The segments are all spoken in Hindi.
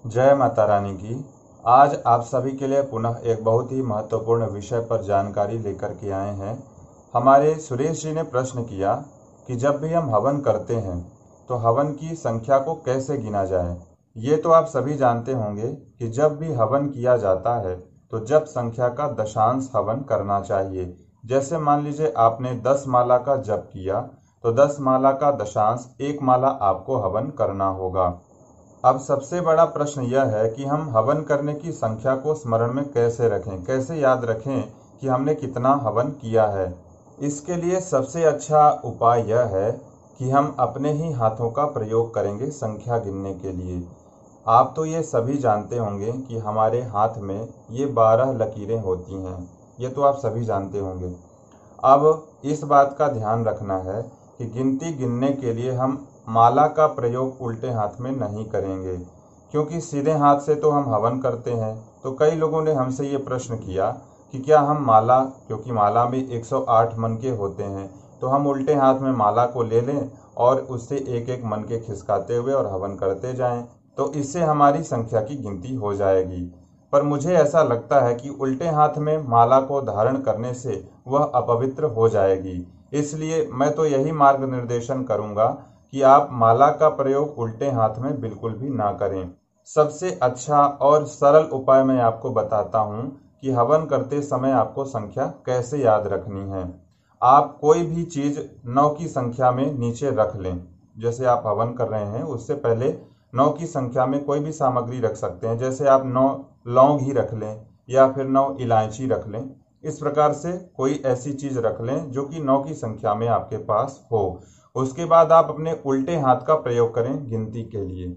जय माता रानी की। आज आप सभी के लिए पुनः एक बहुत ही महत्वपूर्ण विषय पर जानकारी लेकर के आए हैं। हमारे सुरेश जी ने प्रश्न किया कि जब भी हम हवन करते हैं तो हवन की संख्या को कैसे गिना जाए। ये तो आप सभी जानते होंगे कि जब भी हवन किया जाता है तो जप संख्या का दशांश हवन करना चाहिए। जैसे मान लीजिए आपने 10 माला का जप किया तो 10 माला का दशांश 1 माला आपको हवन करना होगा। अब सबसे बड़ा प्रश्न यह है कि हम हवन करने की संख्या को स्मरण में कैसे रखें, कैसे याद रखें कि हमने कितना हवन किया है। इसके लिए सबसे अच्छा उपाय यह है कि हम अपने ही हाथों का प्रयोग करेंगे संख्या गिनने के लिए। आप तो ये सभी जानते होंगे कि हमारे हाथ में ये 12 लकीरें होती हैं, ये तो आप सभी जानते होंगे। अब इस बात का ध्यान रखना है कि गिनती गिनने के लिए हम माला का प्रयोग उल्टे हाथ में नहीं करेंगे, क्योंकि सीधे हाथ से तो हम हवन करते हैं। तो कई लोगों ने हमसे ये प्रश्न किया कि क्या हम माला, क्योंकि माला में 108 मन के होते हैं, तो हम उल्टे हाथ में माला को ले लें और उससे एक एक मन के खिसकाते हुए और हवन करते जाएं, तो इससे हमारी संख्या की गिनती हो जाएगी। पर मुझे ऐसा लगता है कि उल्टे हाथ में माला को धारण करने से वह अपवित्र हो जाएगी। इसलिए मैं तो यही मार्ग निर्देशन करूंगा कि आप माला का प्रयोग उल्टे हाथ में बिल्कुल भी ना करें। सबसे अच्छा और सरल उपाय मैं आपको बताता हूं कि हवन करते समय आपको संख्या कैसे याद रखनी है। आप कोई भी चीज 9 की संख्या में नीचे रख लें। जैसे आप हवन कर रहे हैं उससे पहले 9 की संख्या में कोई भी सामग्री रख सकते हैं। जैसे आप 9 लौंग ही रख लें या फिर 9 इलायची रख लें। इस प्रकार से कोई ऐसी चीज रख लें जो कि 9 की संख्या में आपके पास हो। उसके बाद आप अपने उल्टे हाथ का प्रयोग करें गिनती के लिए।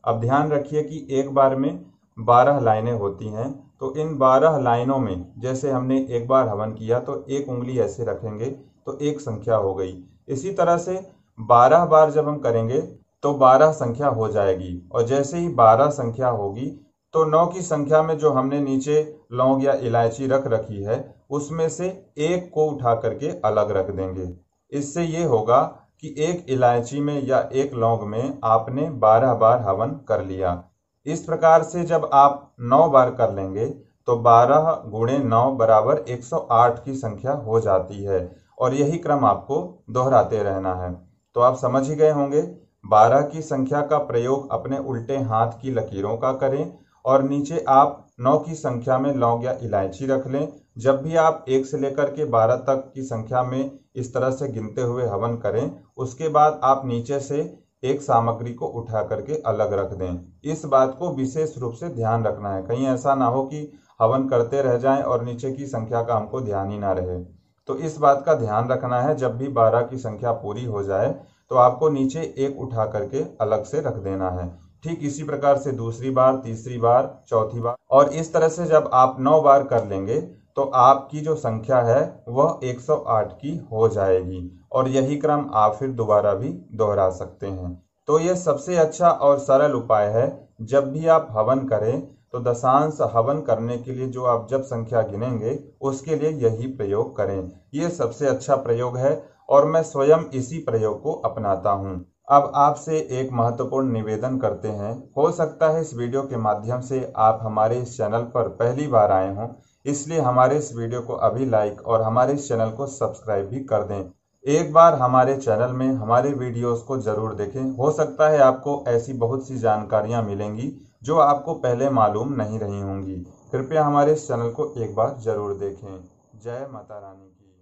अब ध्यान रखिए कि एक बार में 12 लाइनें होती हैं, तो इन 12 लाइनों में जैसे हमने एक बार हवन किया तो एक उंगली ऐसे रखेंगे तो एक संख्या हो गई। इसी तरह से 12 बार जब हम करेंगे तो 12 संख्या हो जाएगी, और जैसे ही 12 संख्या होगी तो 9 की संख्या में जो हमने नीचे लौंग या इलायची रख रखी है उसमें से एक को उठा करके अलग रख देंगे। इससे ये होगा कि एक इलायची में या एक लौंग में आपने 12 बार हवन कर लिया। इस प्रकार से जब आप 9 बार कर लेंगे तो 12 गुणे 9 बराबर 108 की संख्या हो जाती है, और यही क्रम आपको दोहराते रहना है। तो आप समझ ही गए होंगे। 12 की संख्या का प्रयोग अपने उल्टे हाथ की लकीरों का करें और नीचे आप 9 की संख्या में लौंग या इलायची रख लें। जब भी आप 1 से लेकर के 12 तक की संख्या में इस तरह से गिनते हुए हवन करें, उसके बाद आप नीचे से एक सामग्री को उठा करके अलग रख दें। इस बात को विशेष रूप से ध्यान रखना है, कहीं ऐसा ना हो कि हवन करते रह जाएं और नीचे की संख्या का हमको ध्यान ही ना रहे। तो इस बात का ध्यान रखना है, जब भी 12 की संख्या पूरी हो जाए तो आपको नीचे एक उठा करके अलग से रख देना है। ठीक इसी प्रकार से दूसरी बार, तीसरी बार, चौथी बार, और इस तरह से जब आप 9 बार कर लेंगे तो आपकी जो संख्या है वह 108 की हो जाएगी, और यही क्रम आप फिर दोबारा भी दोहरा सकते हैं। तो यह सबसे अच्छा और सरल उपाय है। जब भी आप हवन करें तो दशांश हवन करने के लिए जो आप जब संख्या गिनेंगे उसके लिए यही प्रयोग करें। यह सबसे अच्छा प्रयोग है और मैं स्वयं इसी प्रयोग को अपनाता हूं। अब आपसे एक महत्वपूर्ण निवेदन करते हैं। हो सकता है इस वीडियो के माध्यम से आप हमारे इस चैनल पर पहली बार आए हों, इसलिए हमारे इस वीडियो को अभी लाइक और हमारे इस चैनल को सब्सक्राइब भी कर दें। एक बार हमारे चैनल में हमारे वीडियोस को जरूर देखें। हो सकता है आपको ऐसी बहुत सी जानकारियां मिलेंगी जो आपको पहले मालूम नहीं रही होंगी। कृपया हमारे इस चैनल को एक बार जरूर देखें। जय माता रानी की।